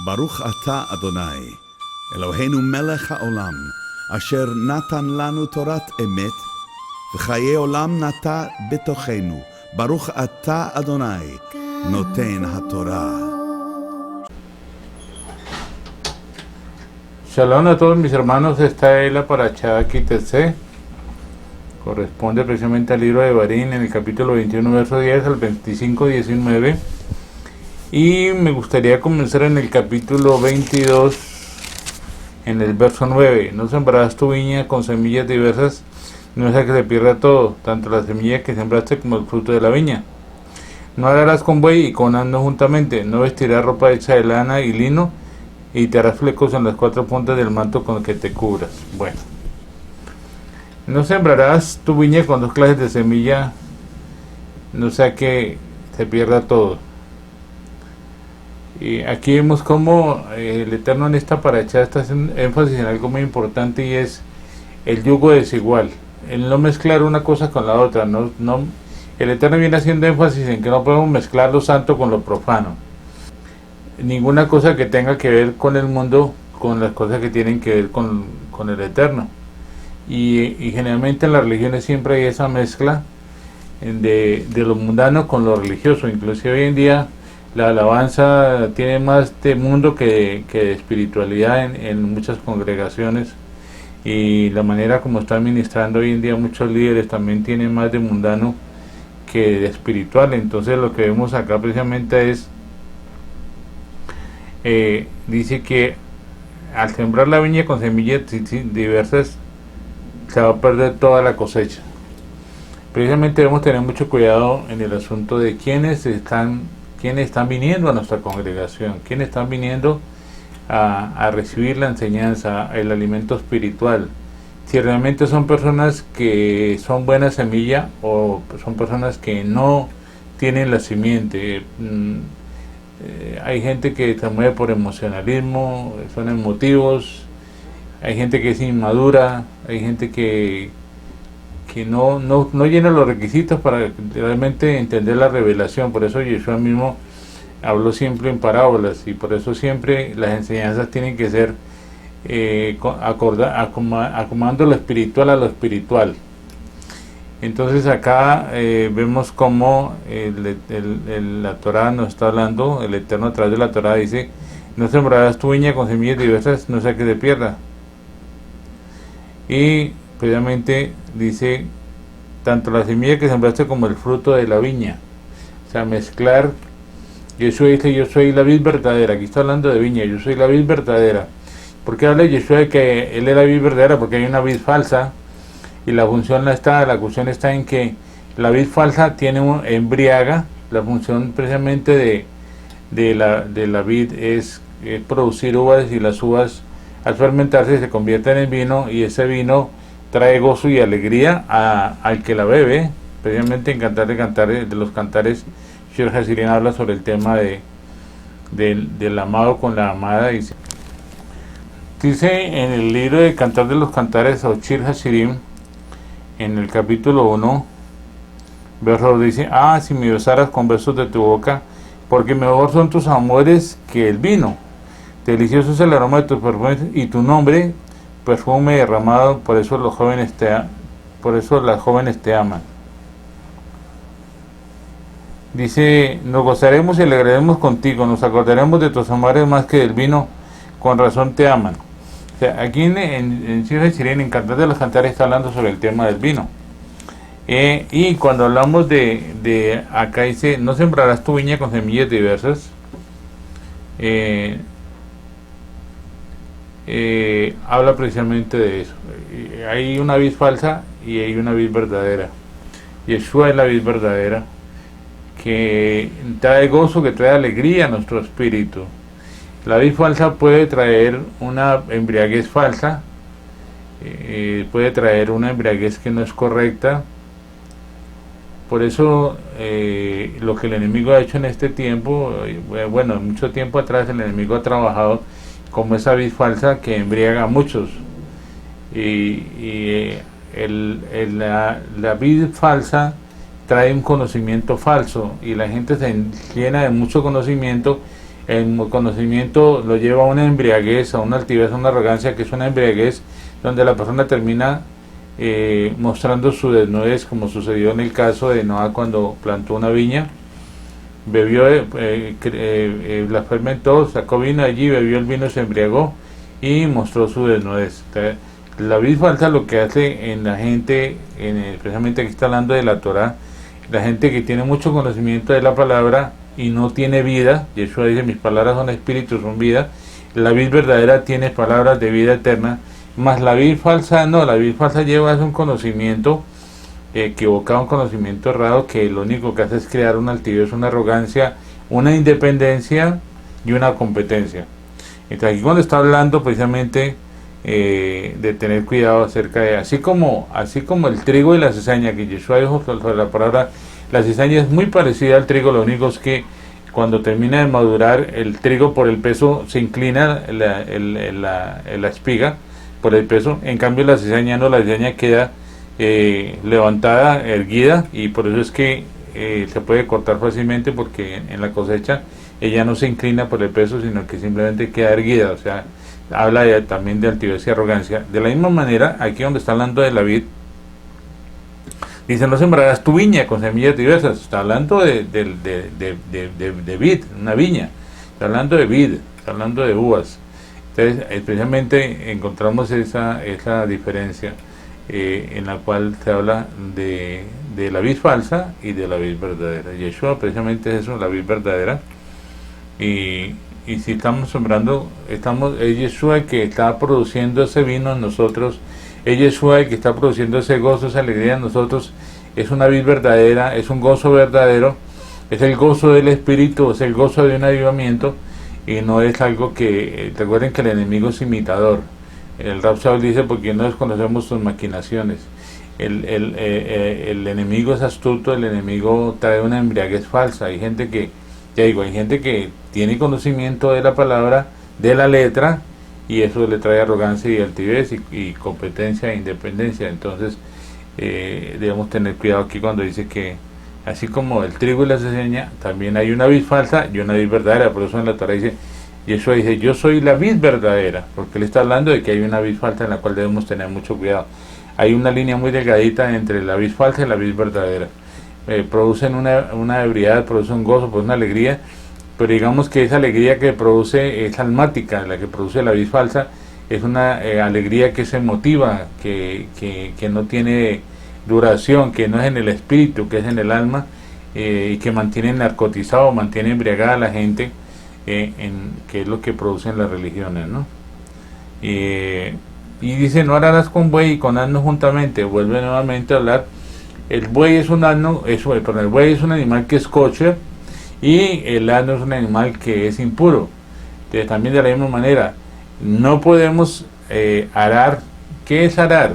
Baruch ata Adonai, Eloheinu melech haolam, asher natan lanu torat emet, v'chaye olam nata betochenu. Baruch ata Adonai, noten haTorah. Shalom a todos mis hermanos, esta es la Parashá Kitetse, corresponde precisamente al libro de Devarim en el capítulo 21, verso 10 al 25, 19, y me gustaría comenzar en el capítulo 22, en el verso 9. No sembrarás tu viña con semillas diversas, no sea que se pierda todo, tanto la semilla que sembraste como el fruto de la viña. No harás con buey y con asno juntamente, no vestirás ropa hecha de lana y lino, y te harás flecos en las cuatro puntas del manto con el que te cubras. Bueno, no sembrarás tu viña con dos clases de semilla, no sea que se pierda todo. Y aquí vemos cómo el Eterno en esta parashá está haciendo énfasis en algo muy importante, y es el yugo desigual, el no mezclar una cosa con la otra. El Eterno viene haciendo énfasis en que no podemos mezclar lo santo con lo profano, ninguna cosa que tenga que ver con el mundo con las cosas que tienen que ver con el Eterno. Y generalmente en las religiones siempre hay esa mezcla de lo mundano con lo religioso. Inclusive hoy en día la alabanza tiene más de mundo que de espiritualidad en muchas congregaciones, y la manera como están ministrando hoy en día muchos líderes también tienen más de mundano que de espiritual. Entonces lo que vemos acá precisamente es dice que al sembrar la viña con semillas diversas se va a perder toda la cosecha. Precisamente debemos tener mucho cuidado en el asunto de quiénes están viniendo a nuestra congregación, quiénes están viniendo a recibir la enseñanza, el alimento espiritual. Si realmente son personas que son buena semilla o son personas que no tienen la simiente. Hay gente que se mueve por emocionalismo, son emotivos, hay gente que es inmadura, hay gente que no llena los requisitos para realmente entender la revelación. Por eso Yeshua mismo habló siempre en parábolas, y por eso siempre las enseñanzas tienen que ser acomodando lo espiritual a lo espiritual. Entonces acá vemos cómo la Torah nos está hablando, el Eterno a través de la Torah dice: no sembrarás tu viña con semillas diversas, no sea que se pierda. Y previamente dice tanto la semilla que sembraste como el fruto de la viña. O sea, mezclar. Yeshua dice: yo soy la vid verdadera. Aquí está hablando de viña, yo soy la vid verdadera. ¿Por qué habla Yeshua de que él es la vid verdadera? Porque hay una vid falsa. Y la cuestión está en que la vid falsa embriaga. La función precisamente de la vid es producir uvas, y las uvas al fermentarse se convierten en vino, y ese vino trae gozo y alegría al que la bebe. Precisamente en Cantar de los Cantares, Shir Hasirim habla sobre el tema del amado con la amada. Dice en el libro de Cantar de los Cantares o Shir Hasirim, en el capítulo 1, verso dice: si me besaras con besos de tu boca, porque mejor son tus amores que el vino, delicioso es el aroma de tus perfumes, y tu nombre perfume derramado, por eso las jóvenes te aman. Dice: nos gozaremos y alegraremos contigo, nos acordaremos de tus amores más que del vino, con razón te aman. O sea, aquí en Shir Hasirim, en Cantar de los Cantares, está hablando sobre el tema del vino. Y cuando hablamos de acá dice: no sembrarás tu viña con semillas diversas, habla precisamente de eso. Hay una vid falsa y hay una vid verdadera. Yeshua es la vid verdadera, que trae gozo, que trae alegría a nuestro espíritu. La vid falsa puede traer una embriaguez falsa, puede traer una embriaguez que no es correcta. Por eso lo que el enemigo ha hecho en este tiempo, mucho tiempo atrás, el enemigo ha trabajado como esa vid falsa que embriaga a muchos. La vid falsa trae un conocimiento falso, y la gente se llena de mucho conocimiento El conocimiento lo lleva a una embriaguez, a una altivez, a una arrogancia que es una embriaguez donde la persona termina mostrando su desnudez, como sucedió en el caso de Noah cuando plantó una viña. Bebió, la fermentó, sacó vino allí, bebió el vino, se embriagó y mostró su desnudez. La vid falsa lo que hace en la gente, especialmente aquí está hablando de la Torah, la gente que tiene mucho conocimiento de la palabra y no tiene vida. Yeshua dice: mis palabras son espíritu, son vida. La vid verdadera tiene palabras de vida eterna, mas la vid falsa no. La vid falsa lleva un conocimiento equivocado, un conocimiento errado, que lo único que hace es crear una altivez, una arrogancia, una independencia y una competencia. Entonces aquí cuando está hablando precisamente de tener cuidado acerca de, así como el trigo y la cizaña, que Yeshua dijo sobre la palabra, la cizaña es muy parecida al trigo, lo único es que cuando termina de madurar el trigo por el peso se inclina la espiga por el peso, en cambio la cizaña no, la cizaña queda levantada, erguida, y por eso es que se puede cortar fácilmente, porque en la cosecha ella no se inclina por el peso, sino que simplemente queda erguida. O sea, habla también de altivez y arrogancia. De la misma manera, aquí donde está hablando de la vid, dice: no sembrarás tu viña con semillas diversas. Está hablando de vid, una viña. Está hablando de vid, está hablando de uvas. Entonces, especialmente encontramos esa diferencia en la cual se habla de la vid falsa y de la vid verdadera. Yeshua precisamente es eso, la vid verdadera. Y si estamos sembrando, es Yeshua el que está produciendo ese vino en nosotros, es Yeshua el que está produciendo ese gozo, esa alegría en nosotros. Es una vid verdadera, es un gozo verdadero, es el gozo del Espíritu, es el gozo de un avivamiento, y no es algo que, recuerden que el enemigo es imitador. El Rab Shaul dice: porque no desconocemos sus maquinaciones. El enemigo es astuto, el enemigo trae una embriaguez falsa. Hay gente que, ya digo, hay gente que tiene conocimiento de la palabra, de la letra, y eso le trae arrogancia y altivez y competencia e independencia. Entonces debemos tener cuidado aquí cuando dice que así como el trigo y la cizaña, también hay una vid falsa y una vid verdadera. Por eso en la Torah dice, Yeshua dice: yo soy la vid verdadera, porque él está hablando de que hay una vid falsa en la cual debemos tener mucho cuidado. Hay una línea muy delgadita entre la vid falsa y la vid verdadera. Producen una ebriedad, producen un gozo, producen una alegría, pero digamos que esa alegría que produce es almática. La que produce la vid falsa es una alegría que es emotiva, que no tiene duración, que no es en el espíritu, que es en el alma, y que mantiene narcotizado, mantiene embriagada a la gente, que es lo que producen las religiones, ¿no? Y dice: no ararás con buey y con asno juntamente. Vuelve nuevamente a hablar. El buey es un asno, el buey es un animal que es kosher, y el asno es un animal que es impuro. Entonces, también de la misma manera, no podemos arar. ¿Qué es arar?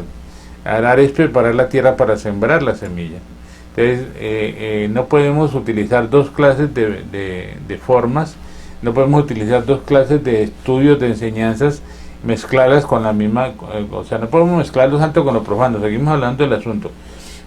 Arar es preparar la tierra para sembrar la semilla. Entonces, no podemos utilizar dos clases de formas, no podemos utilizar dos clases de estudios, de enseñanzas, mezclarlas con la misma, o sea, no podemos mezclar lo santo con lo profano. Seguimos hablando del asunto.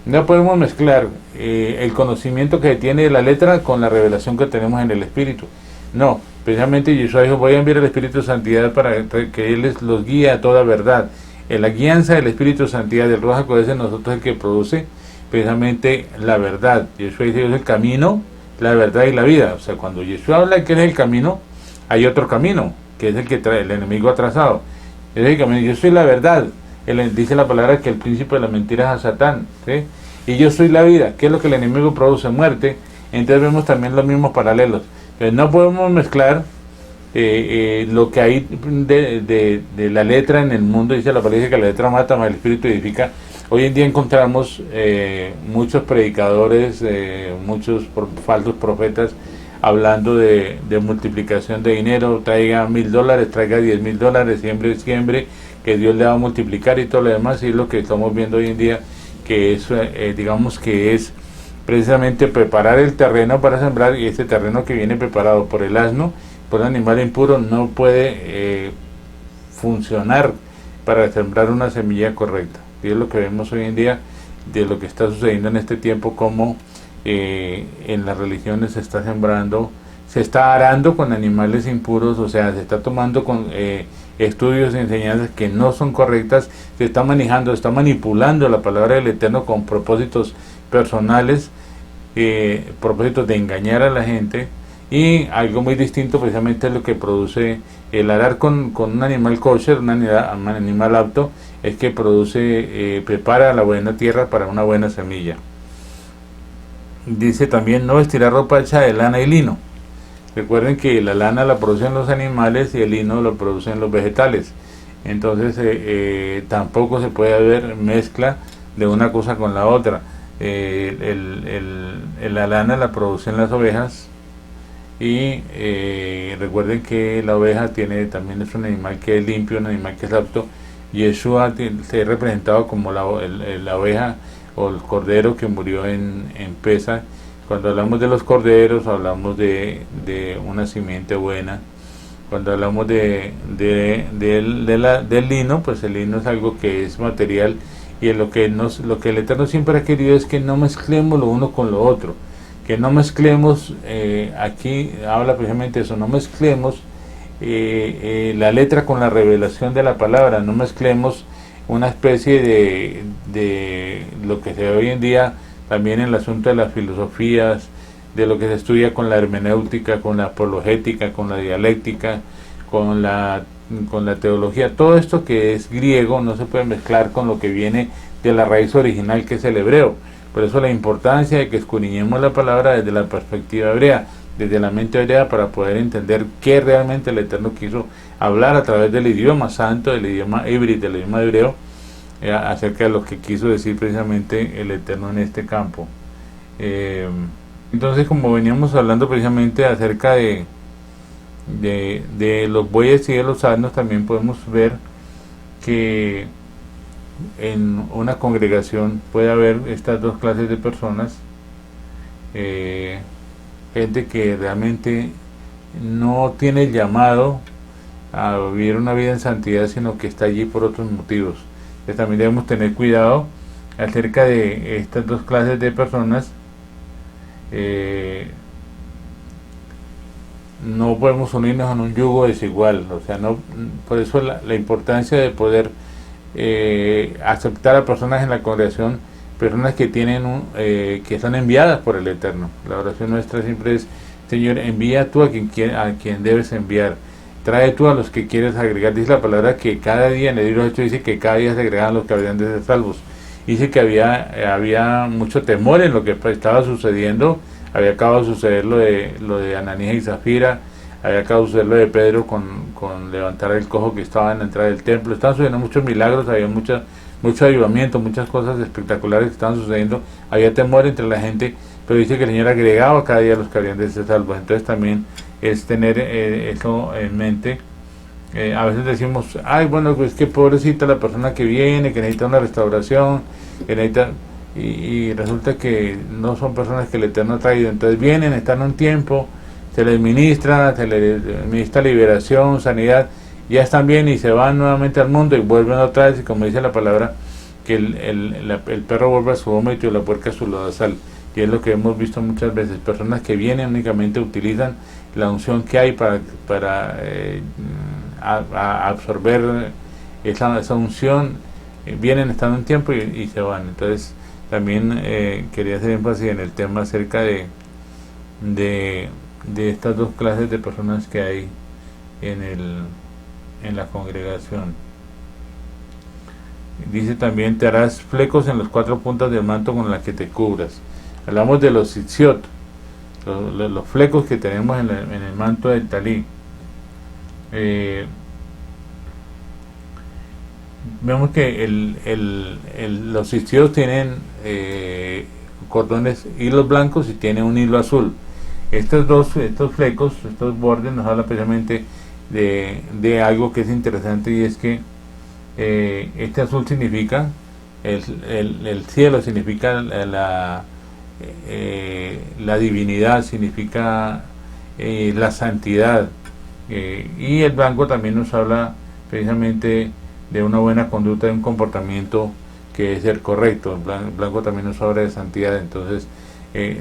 No podemos mezclar el conocimiento que tiene de la letra con la revelación que tenemos en el Espíritu. No, precisamente Yeshua dijo: voy a enviar el Espíritu de Santidad para que Él los guíe a toda verdad. En la guianza del Espíritu de Santidad, del Ruach HaKodesh, en nosotros el que produce precisamente la verdad. Yeshua dice: yo soy el camino, la verdad y la vida. O sea, cuando Yeshua habla que es el camino, hay otro camino, que es el que trae el enemigo atrasado. Es el camino. Yo soy la verdad. Él dice la palabra que el príncipe de la mentira es a Satán, ¿sí? Y yo soy la vida. ¿Qué es lo que el enemigo produce? Muerte. Entonces vemos también los mismos paralelos. Entonces no podemos mezclar lo que hay de la letra en el mundo. Dice la palabra que la letra mata, mas el espíritu edifica. Hoy en día encontramos muchos predicadores, muchos falsos profetas hablando de multiplicación de dinero. Traiga $1,000, traiga $10,000, siembre, que Dios le va a multiplicar y todo lo demás. Y es lo que estamos viendo hoy en día, que es, digamos que es precisamente preparar el terreno para sembrar, y ese terreno que viene preparado por el asno, por un animal impuro, no puede funcionar para sembrar una semilla correcta. Y es lo que vemos hoy en día de lo que está sucediendo en este tiempo, como en las religiones se está sembrando se está arando con animales impuros, o sea, se está tomando con estudios y enseñanzas que no son correctas, se está manejando, está manipulando la palabra del Eterno con propósitos personales, propósitos de engañar a la gente. Y algo muy distinto precisamente es lo que produce el arar con un animal kosher, un animal apto, es que produce, prepara la buena tierra para una buena semilla. Dice también no vestirá ropa hecha de lana y lino. Recuerden que la lana la producen los animales y el lino lo producen los vegetales. Entonces tampoco se puede haber mezcla de una cosa con la otra. La lana la producen las ovejas. Y recuerden que la oveja también es un animal que es limpio, un animal que es apto. Yeshua se ha representado como la oveja o el cordero que murió en Pesaj. Cuando hablamos de los corderos, hablamos de una simiente buena. Cuando hablamos del lino, pues el lino es algo que es material, y lo que el Eterno siempre ha querido es que no mezclemos lo uno con lo otro. Que no mezclemos, aquí habla precisamente eso, no mezclemos la letra con la revelación de la palabra, no mezclemos una especie de lo que se ve hoy en día también en el asunto de las filosofías, de lo que se estudia con la hermenéutica, con la apologética, con la dialéctica, con la teología. Todo esto que es griego no se puede mezclar con lo que viene de la raíz original, que es el hebreo. Por eso la importancia de que escudriñemos la palabra desde la perspectiva hebrea, desde la mente hebrea, para poder entender qué realmente el Eterno quiso hablar a través del idioma santo, del idioma híbrido, del idioma hebreo, acerca de lo que quiso decir precisamente el Eterno en este campo. Entonces, como veníamos hablando precisamente acerca de los bueyes y de los asnos, también podemos ver que en una congregación puede haber estas dos clases de personas, gente que realmente no tiene el llamado a vivir una vida en santidad, sino que está allí por otros motivos. Entonces también debemos tener cuidado acerca de estas dos clases de personas. No podemos unirnos en un yugo desigual, o sea, no, por eso la importancia de poder aceptar a personas en la congregación, personas que tienen que están enviadas por el Eterno. La oración nuestra siempre es: Señor, envía tú a quien debes enviar, trae tú a los que quieres agregar. Dice la palabra que cada día, en el libro de Hechos dice que cada día se agregaban los que habrían de ser salvos. Dice que había mucho temor en lo que estaba sucediendo. Había acabado de suceder lo de Ananías y Zafira, había acabado de suceder lo de Pedro con levantar el cojo que estaba en la entrada del templo. Estaban sucediendo muchos milagros, había mucho avivamiento, muchas cosas espectaculares que estaban sucediendo. Había temor entre la gente, pero dice que el Señor agregaba cada día los que habrían de ser salvos. Entonces también es tener eso en mente. A veces decimos: ay, bueno, pues que pobrecita la persona que viene, que necesita una restauración, que necesita... Y resulta que no son personas que el Eterno ha traído. Entonces vienen, están un tiempo, se les ministra liberación, sanidad, ya están bien y se van nuevamente al mundo y vuelven otra vez, y como dice la palabra, que el perro vuelve a su vómito y la puerca a su lodazal. Y es lo que hemos visto muchas veces: personas que vienen únicamente utilizan la unción que hay para absorber esa unción, vienen, están un tiempo y se van. Entonces también quería hacer énfasis en el tema acerca de estas dos clases de personas que hay en la congregación. Dice también: te harás flecos en las 4 puntas del manto con la que te cubras. Hablamos de los tzitziot, los flecos que tenemos en el manto del talí. Vemos que los tzitziot tienen cordones, hilos blancos, y tiene un hilo azul. Estos flecos, estos bordes, nos habla precisamente de algo que es interesante, y es que este azul significa el cielo, significa la divinidad, significa la santidad, y el blanco también nos habla precisamente de una buena conducta, de un comportamiento que es el correcto. El blanco también nos habla de santidad. Entonces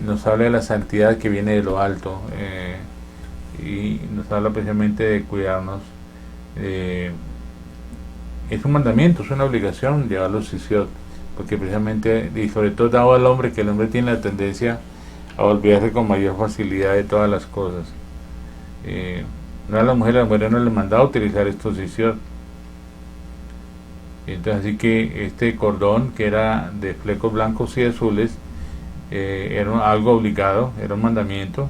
nos habla de la santidad que viene de lo alto. y nos habla precisamente de cuidarnos. Es un mandamiento, es una obligación llevar los sisiot, porque precisamente, y sobre todo dado al hombre, que el hombre tiene la tendencia a olvidarse con mayor facilidad de todas las cosas. No a la mujer no le mandaba utilizar estos sisiot. Entonces, así que este cordón, que era de flecos blancos y azules, era algo obligado, era un mandamiento.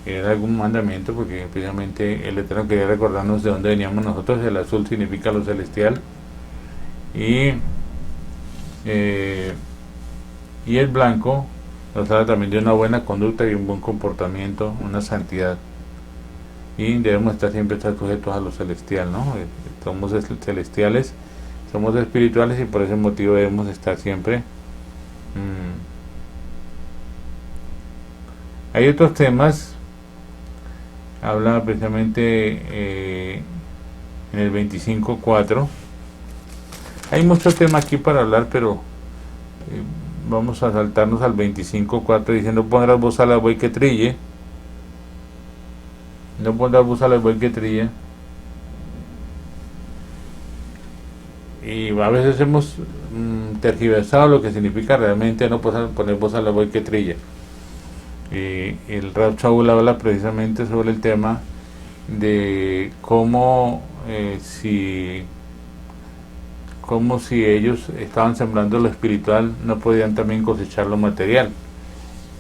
Era algún mandamiento, porque precisamente el Eterno quería recordarnos de dónde veníamos nosotros. El azul significa lo celestial, y el blanco nos habla también de una buena conducta y un buen comportamiento, una santidad, y debemos estar siempre sujetos a lo celestial, ¿no? Somos celestiales, somos espirituales, y por ese motivo debemos estar siempre. Hay otros temas. Habla precisamente en el 25.4. Hay muchos temas aquí para hablar, pero vamos a saltarnos al 25.4, diciendo: no pondrás vos al buey que trille. No pondrás vos al buey que trille. Y a veces hemos tergiversado lo que significa realmente no poner vos al buey que trilla. El Rab Shaul habla precisamente sobre el tema de cómo si ellos estaban sembrando lo espiritual, no podían también cosechar lo material.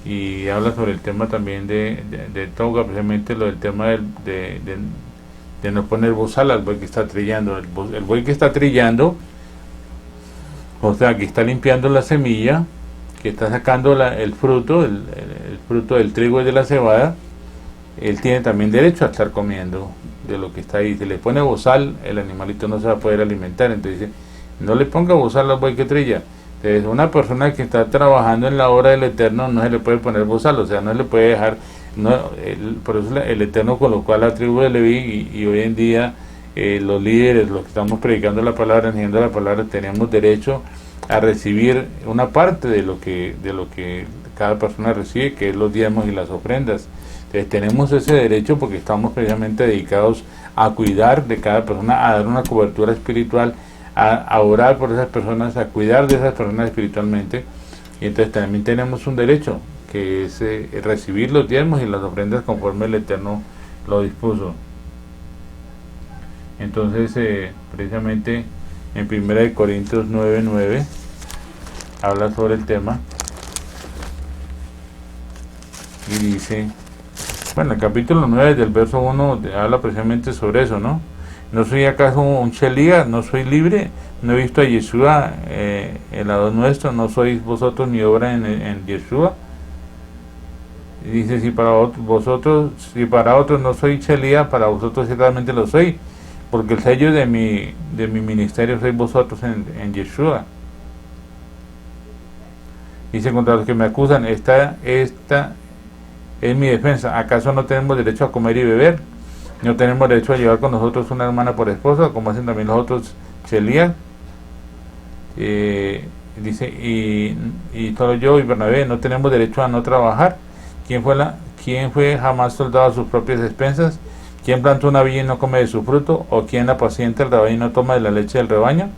Y habla sobre el tema también de Toga, precisamente lo del tema de no poner bozal al buey que está trillando. El buey que está trillando, o sea, que está limpiando la semilla, que está sacando el fruto, el fruto del trigo y de la cebada, él tiene también derecho a estar comiendo de lo que está ahí. Si le pone bozal, el animalito no se va a poder alimentar. Entonces dice: no le ponga bozal al buey que trilla. Entonces, una persona que está trabajando en la obra del Eterno no se le puede poner bozal, o sea, no le puede dejar. Por eso el Eterno colocó a la tribu de Leví, y hoy en día los líderes, los que estamos predicando la palabra, enseñando la palabra, tenemos derecho a recibir una parte de lo que cada persona recibe, que es los diezmos y las ofrendas. Entonces tenemos ese derecho porque estamos precisamente dedicados a cuidar de cada persona, a dar una cobertura espiritual, a orar por esas personas, a cuidar de esas personas espiritualmente. Y entonces también tenemos un derecho, que es recibir los diezmos y las ofrendas conforme el Eterno lo dispuso. Entonces precisamente en 1 Corintios 9:9 habla sobre el tema, y dice, bueno, el capítulo 9 del verso 1 habla precisamente sobre eso, ¿no? ¿No soy acaso un Shelía? ¿No soy libre? ¿No he visto a Yeshua, el lado nuestro? ¿No sois vosotros mi obra en Yeshua? Y dice: si para otros no soy Shelía, para vosotros ciertamente lo soy, porque el sello de mi ministerio sois vosotros en Yeshua. Dice: contra los que me acusan, esta es mi defensa. ¿Acaso no tenemos derecho a comer y beber? ¿No tenemos derecho a llevar con nosotros una hermana por esposa, como hacen también los otros Shelías? Dice: y solo yo y Bernabé no tenemos derecho a no trabajar. ¿Quién fue jamás soldado a sus propias expensas? ¿Quién planta una viña y no come de su fruto? ¿O quién apacienta el rebaño y no toma de la leche del rebaño?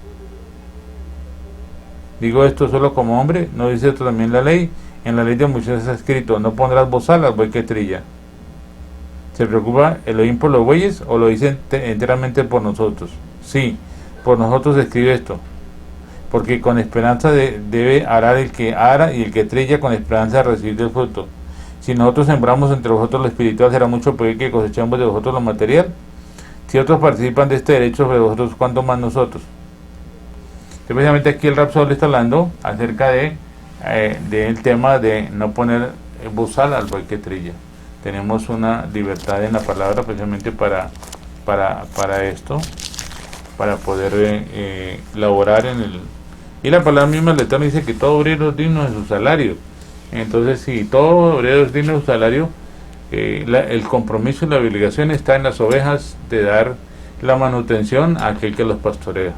Digo esto solo como hombre, ¿no dice esto también la ley? En la ley de Moisés está escrito: no pondrás bozal al buey que trilla. ¿Se preocupa Elohim por los bueyes, o lo dice enteramente por nosotros? Sí, por nosotros escribe esto, porque con esperanza debe arar el que ara, y el que trilla con esperanza de recibir el fruto. Si nosotros sembramos entre vosotros lo espiritual, será mucho peor que cosechemos de vosotros lo material. Si otros participan de este derecho sobre vosotros, ¿cuánto más nosotros? Especialmente aquí el Rab Shaul está hablando acerca del tema de no poner bozal al buey que trilla. Tenemos una libertad en la palabra precisamente para esto, para poder laborar en el... Y la palabra misma del Eterno dice que todo obrero es digno de su salario. Entonces, si todo obrero es digno de su salario, el compromiso y la obligación está en las ovejas de dar la manutención a aquel que los pastorea.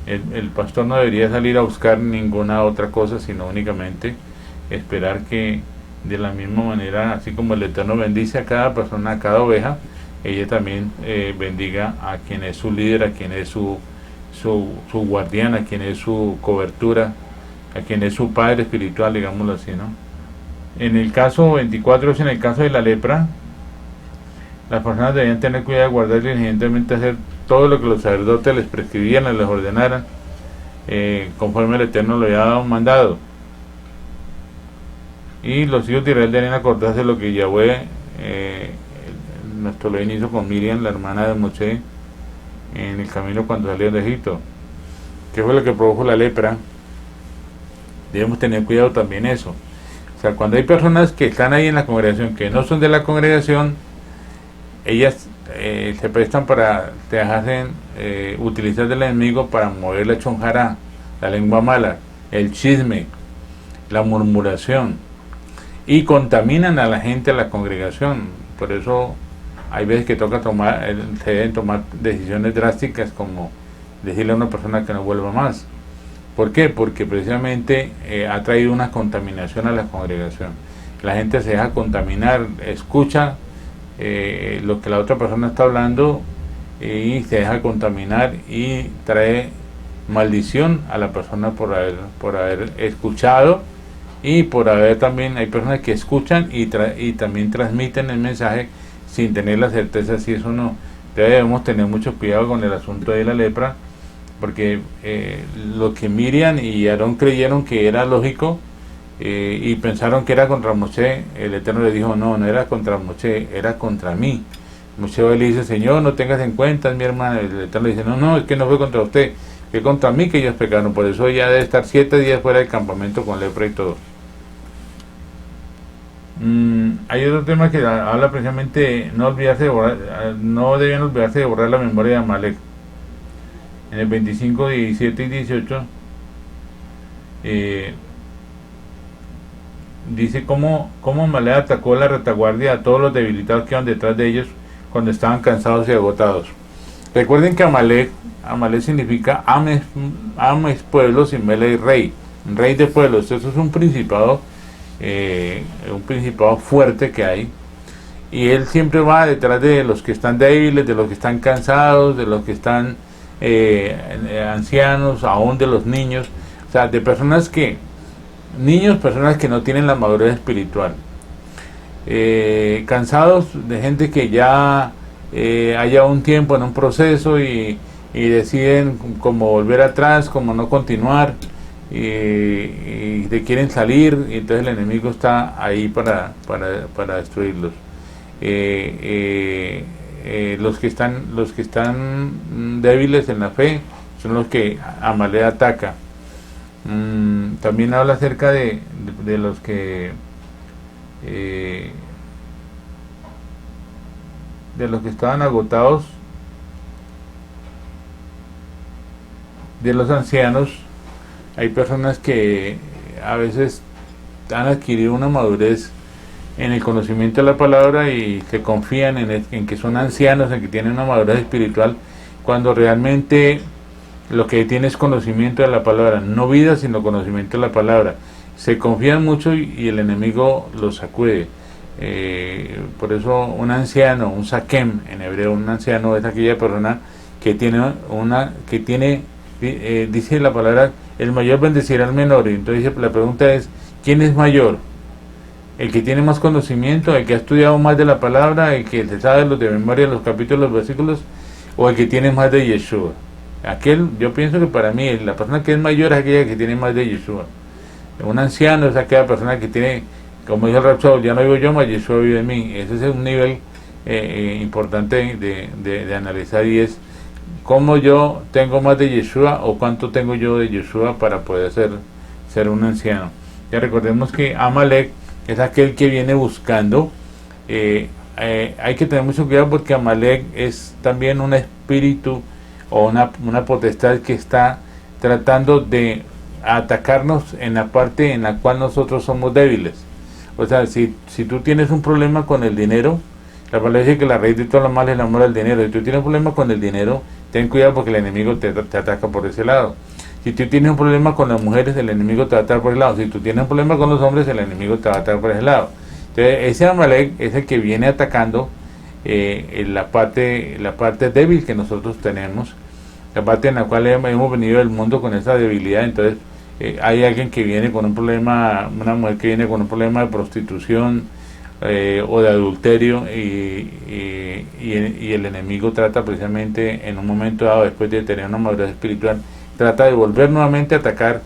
El pastor no debería salir a buscar ninguna otra cosa, sino únicamente esperar que de la misma manera, así como el Eterno bendice a cada persona, a cada oveja, ella también bendiga a quien es su líder, a quien es su guardián, a quien es su cobertura, a quien es su padre espiritual, digámoslo así, ¿no? En el caso 24 es en el caso de la lepra. Las personas debían tener cuidado de guardar diligentemente, hacer todo lo que los sacerdotes les prescribían, les ordenaran, conforme el Eterno lo había dado mandado. Y los hijos de Israel debían acordarse de lo que Yahweh, nuestro Elohim, hizo con Miriam, la hermana de Moshe, en el camino cuando salieron de Egipto. ¿Qué fue lo que produjo la lepra? Debemos tener cuidado también eso. O sea, cuando hay personas que están ahí en la congregación, que no son de la congregación, ellas se prestan para dejarse utilizar del enemigo para mover la chonjara, la lengua mala, el chisme, la murmuración, y contaminan a la gente, a la congregación. Por eso hay veces que se deben tomar decisiones drásticas, como decirle a una persona que no vuelva más. ¿Por qué? Porque precisamente ha traído una contaminación a la congregación. La gente se deja contaminar, escucha lo que la otra persona está hablando y se deja contaminar, y trae maldición a la persona por haber escuchado, y por haber también, hay personas que escuchan y también transmiten el mensaje sin tener la certeza si eso no. Debemos tener mucho cuidado con el asunto de la lepra, porque lo que Miriam y Aarón creyeron que era lógico, y pensaron que era contra Moshe, el Eterno le dijo, no era contra Moshe, era contra mí. Moshe le dice, Señor, no tengas en cuenta, es mi hermana. El Eterno le dice, no, es que no fue contra usted, fue contra mí que ellos pecaron. Por eso ella debe estar 7 días fuera del campamento con lepra y todo. Hay otro tema que habla precisamente, no debían olvidarse de borrar la memoria de Amalek. En el 25, 17 y 18 dice cómo Amalek atacó la retaguardia a todos los debilitados que iban detrás de ellos cuando estaban cansados y agotados. Recuerden que Amalek significa Ames pueblos y Melech rey de pueblos. Eso es un principado fuerte que hay, y él siempre va detrás de los que están débiles, de los que están cansados, de los que están ancianos, aún de los niños, o sea, de personas que no tienen la madurez espiritual, cansados de gente que ya haya un tiempo en un proceso y deciden como volver atrás, como no continuar, y quieren salir, y entonces el enemigo está ahí para destruirlos. Los que están débiles en la fe son los que Amalek ataca. También habla acerca de los que estaban agotados, de los ancianos. Hay personas que a veces han adquirido una madurez en el conocimiento de la palabra y se confían en que son ancianos, en que tienen una madurez espiritual, cuando realmente lo que tiene es conocimiento de la palabra, no vida sino conocimiento de la palabra. Se confían mucho y el enemigo los sacude. Por eso un anciano, un sakem en hebreo, un anciano es aquella persona que dice la palabra, el mayor bendecirá al menor. Y entonces la pregunta es, ¿quién es mayor? ¿El que tiene más conocimiento, el que ha estudiado más de la palabra, el que se sabe de memoria los capítulos, los versículos, o el que tiene más de Yeshua? Yo pienso que para mí la persona que es mayor es aquella que tiene más de Yeshua. Un anciano es aquella persona que tiene, como dijo el Rab, ya no vivo yo, mas Yeshua vive en mí. Ese es un nivel importante de analizar, y es cómo yo tengo más de Yeshua o cuánto tengo yo de Yeshua para poder ser un anciano. Ya recordemos que Amalek es aquel que viene buscando. Hay que tener mucho cuidado porque Amalek es también un espíritu o una potestad que está tratando de atacarnos en la parte en la cual nosotros somos débiles. O sea, si tú tienes un problema con el dinero, la palabra dice que la raíz de todo lo malo es el amor al dinero. Si tú tienes un problema con el dinero, ten cuidado porque el enemigo te ataca por ese lado. Si tú tienes un problema con las mujeres, el enemigo te va a estar por ese lado. Si tú tienes un problema con los hombres, el enemigo te va a estar por ese lado. Entonces, ese Amalek es el que viene atacando la parte débil que nosotros tenemos, la parte en la cual hemos venido del mundo con esa debilidad. Entonces, hay alguien que viene con un problema, una mujer que viene con un problema de prostitución o de adulterio, y el enemigo trata precisamente en un momento dado, después de tener una madurez espiritual, trata de volver nuevamente a atacar,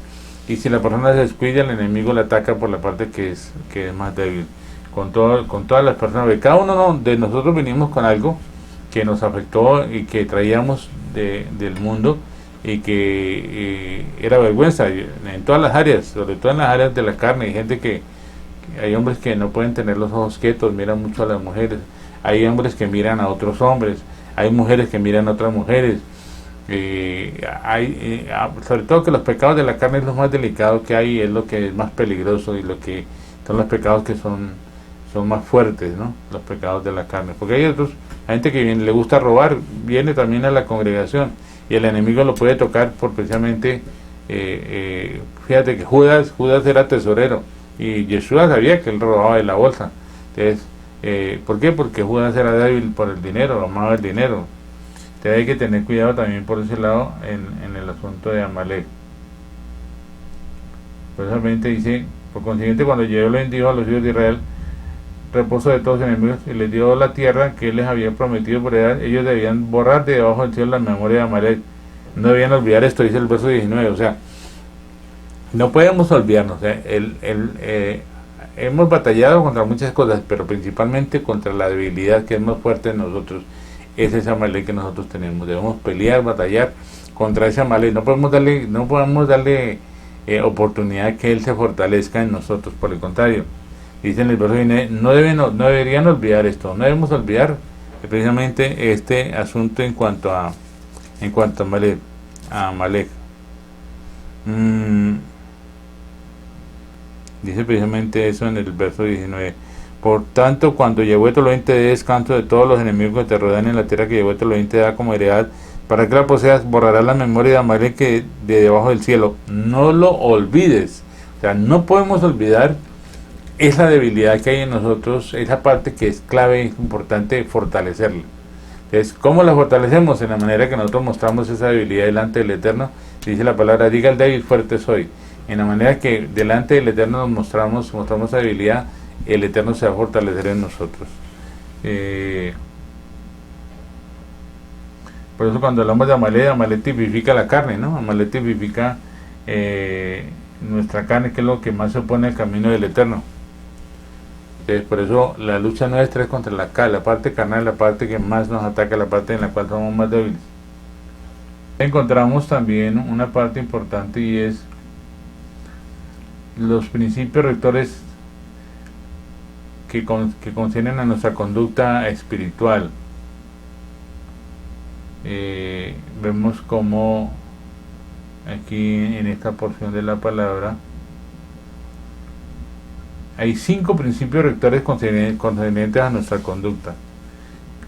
y si la persona se descuida, el enemigo la ataca por la parte que es más débil. Con todas las personas, porque cada uno de nosotros venimos con algo que nos afectó y que traíamos del mundo, y que era vergüenza en todas las áreas, sobre todo en las áreas de la carne. Hay gente que hay hombres que no pueden tener los ojos quietos, miran mucho a las mujeres, hay hombres que miran a otros hombres, hay mujeres que miran a otras mujeres, sobre todo que los pecados de la carne es lo más delicado que hay, es lo que es más peligroso, y lo que son los pecados que son más fuertes, ¿no? Los pecados de la carne, porque hay gente que le gusta robar, viene también a la congregación, y el enemigo lo puede tocar por precisamente, fíjate que Judas era tesorero, y Yeshua sabía que él robaba de la bolsa. Entonces, ¿por qué? Porque Judas era débil por el dinero, amaba el dinero. Entonces hay que tener cuidado también por ese lado en el asunto de Amalek. Precisamente dice: por consiguiente, cuando Yahweh le bendijo a los hijos de Israel reposo de todos sus enemigos y les dio la tierra que él les había prometido por heredad, ellos debían borrar de debajo del cielo la memoria de Amalek. No debían olvidar esto, dice el verso 19. O sea, no podemos olvidarnos. Hemos batallado contra muchas cosas, pero principalmente contra la debilidad que es más fuerte en nosotros. Ese es Amalek que nosotros tenemos. Debemos pelear, batallar contra ese Amalek. No podemos darle oportunidad que él se fortalezca en nosotros. Por el contrario, dice en el verso 19, no deberían olvidar esto. No debemos olvidar precisamente este asunto en cuanto a Amalek. Dice precisamente eso en el verso 19. Por tanto, cuando Yahweh Elohim te dé descanso de todos los enemigos que te rodean en la tierra que Yahweh Elohim te da como heredad, para que la poseas, borrarás la memoria de Amalek de debajo del cielo. No lo olvides. O sea, no podemos olvidar esa debilidad que hay en nosotros, esa parte que es clave y importante fortalecerla. Entonces, ¿cómo la fortalecemos? En la manera que nosotros mostramos esa debilidad delante del Eterno. Dice la palabra: diga el débil, fuerte soy. En la manera que delante del Eterno nos mostramos esa debilidad, el Eterno se va a fortalecer en nosotros. Por eso cuando hablamos de Amalek tipifica la carne, ¿no? Amalek tipifica nuestra carne, que es lo que más se opone al camino del Eterno. Entonces, por eso la lucha nuestra es contra la parte carnal, la parte que más nos ataca, la parte en la cual somos más débiles. Encontramos también una parte importante, y es los principios rectores que conciernen a nuestra conducta espiritual. Vemos como aquí en esta porción de la palabra hay 5 principios rectores concernientes a nuestra conducta.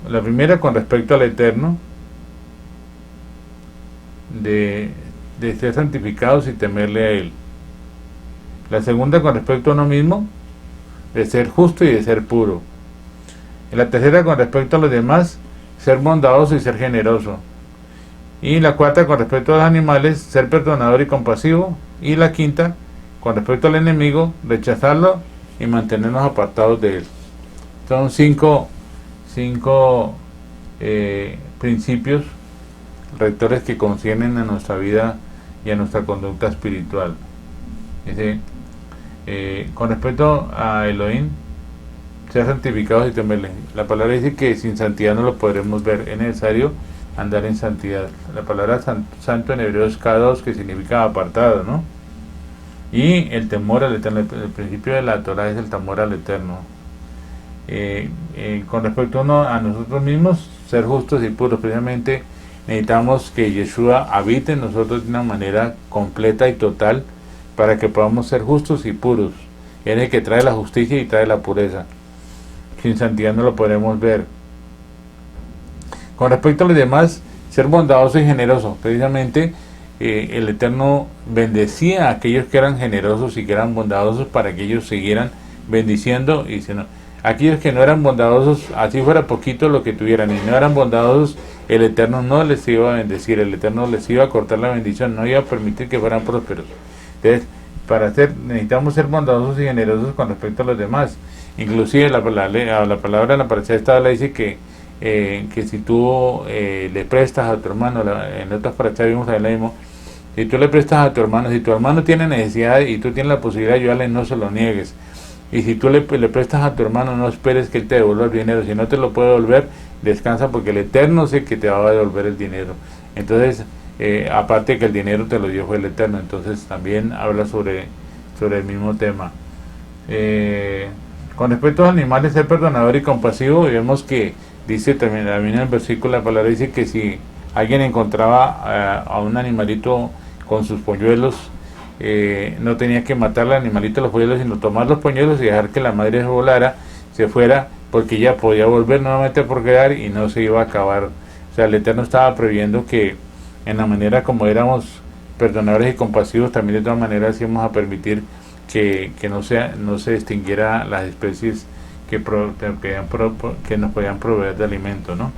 La primera, con respecto al Eterno, de ser santificados y temerle a Él. La segunda, con respecto a uno mismo, de ser justo y de ser puro. Y la tercera, con respecto a los demás, ser bondadoso y ser generoso. Y la cuarta, con respecto a los animales, ser perdonador y compasivo. Y la quinta, con respecto al enemigo, rechazarlo y mantenernos apartados de él. Son 5 principios rectores que conciernen a nuestra vida y a nuestra conducta espiritual. Con respecto a Elohim, ser santificados y temerle. La palabra dice que sin santidad no lo podremos ver. Es necesario andar en santidad. La palabra santo en hebreo es kadosh, que significa apartado, ¿no? Y el temor al Eterno. El principio de la Torah es el temor al Eterno. Con respecto a nosotros mismos, ser justos y puros. Precisamente necesitamos que Yeshua habite en nosotros de una manera completa y total, para que podamos ser justos y puros. Él es el que trae la justicia y trae la pureza. Sin santidad no lo podremos ver. Con respecto a los demás, ser bondadoso y generoso. Precisamente el Eterno bendecía a aquellos que eran generosos y que eran bondadosos para que ellos siguieran bendiciendo, y si no, aquellos que no eran bondadosos, así fuera poquito lo que tuvieran y no eran bondadosos, el Eterno no les iba a bendecir, el Eterno les iba a cortar la bendición, no iba a permitir que fueran prósperos. Entonces, necesitamos ser bondadosos y generosos con respecto a los demás. Inclusive la palabra en la parasha esta le dice que si tú le prestas a tu hermano, en otras parashas vimos ahí lo mismo, si tú le prestas a tu hermano, si tu hermano tiene necesidad y tú tienes la posibilidad de ayudarle, no se lo niegues. Y si tú le prestas a tu hermano, no esperes que él te devuelva el dinero. Si no te lo puede devolver, descansa, porque el Eterno sé que te va a devolver el dinero. Entonces, aparte de que el dinero te lo dio fue el Eterno, entonces también habla sobre el mismo tema. Con respecto a los animales, ser perdonador y compasivo, vemos que dice también en el versículo, la palabra dice que si alguien encontraba a un animalito con sus polluelos, no tenía que matar al animalito, los polluelos, sino tomar los polluelos y dejar que la madre se volara, se fuera, porque ella podía volver nuevamente a procrear y no se iba a acabar. O sea, el Eterno estaba previendo que en la manera como éramos perdonadores y compasivos, también de todas maneras íbamos a permitir que no se extinguiera las especies que nos podían proveer de alimento, ¿no?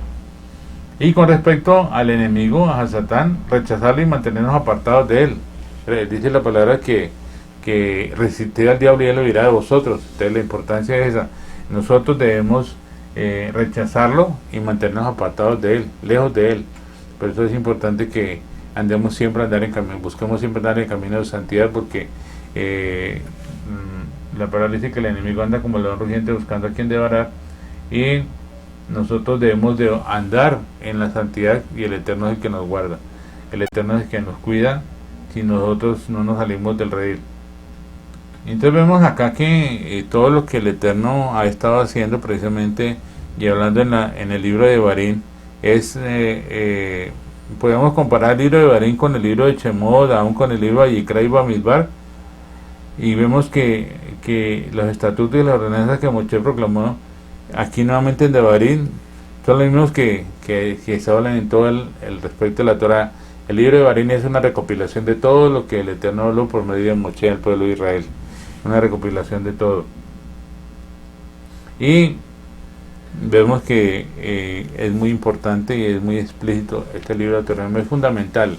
Y con respecto al enemigo, a Satán, rechazarlo y mantenernos apartados de él. Dice la palabra que resistid al diablo y él huirá de vosotros. Entonces la importancia es esa. Nosotros debemos rechazarlo y mantenernos apartados de él, lejos de él. Por eso es importante que busquemos siempre andar en el camino de santidad, porque la palabra dice que el enemigo anda como león rugiente buscando a quien devorar, y nosotros debemos de andar en la santidad, y el Eterno es el que nos guarda, el Eterno es el que nos cuida si nosotros no nos salimos del redil. Entonces vemos acá que todo lo que el Eterno ha estado haciendo precisamente, y hablando en el libro de Devarim, es podemos comparar el libro de Devarim con el libro de Shemot, aún con el libro de Yikra y Bamidbar, y vemos que los estatutos y las ordenanzas que Moshe proclamó aquí nuevamente en Devarim son los mismos que se hablan en todo el respecto de la Torah. El libro de Devarim es una recopilación de todo lo que el Eterno habló por medio de Moshe al pueblo de Israel, una recopilación de todo. Y vemos que es muy importante y es muy explícito este libro de Torah, es fundamental,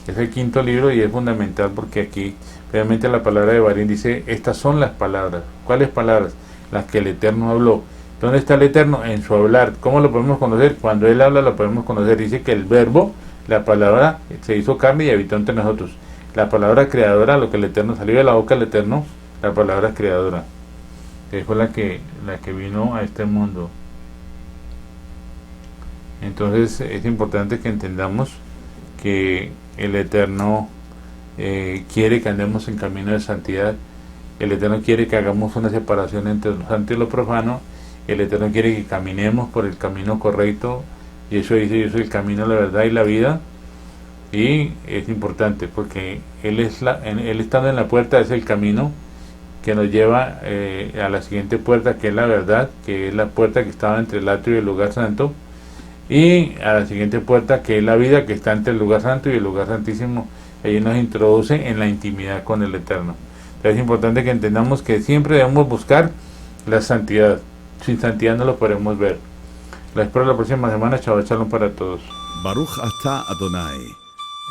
es el quinto libro y es fundamental porque aquí realmente la palabra de Devarim dice, estas son las palabras. ¿Cuáles palabras? Las que el Eterno habló. ¿Dónde está el Eterno? En su hablar. ¿Cómo lo podemos conocer? Cuando Él habla lo podemos conocer. Dice que el verbo, la palabra, se hizo carne y habitó entre nosotros. La palabra creadora, lo que el Eterno salió de la boca del Eterno, la palabra creadora, que fue la que vino a este mundo. Entonces es importante que entendamos que el Eterno quiere que andemos en camino de santidad. El Eterno quiere que hagamos una separación entre lo santo y lo profano. El Eterno quiere que caminemos por el camino correcto, y eso dice, yo soy el camino, la verdad y la vida. Y es importante porque Él estando en la puerta es el camino que nos lleva a la siguiente puerta, que es la verdad, que es la puerta que estaba entre el atrio y el lugar santo, y a la siguiente puerta, que es la vida, que está entre el lugar santo y el lugar santísimo. Allí nos introduce en la intimidad con el Eterno. Entonces es importante que entendamos que siempre debemos buscar la santidad. Sin santidad no lo podemos ver. La espero la próxima semana. Chao, shalom para todos. Baruch ata Adonai,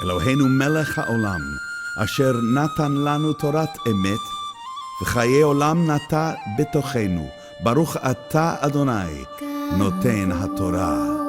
Eloheinu melech haolam, asher natan lanu torat emet, v'chaye olam nata betochenu. Baruch ata Adonai, noten haTorah.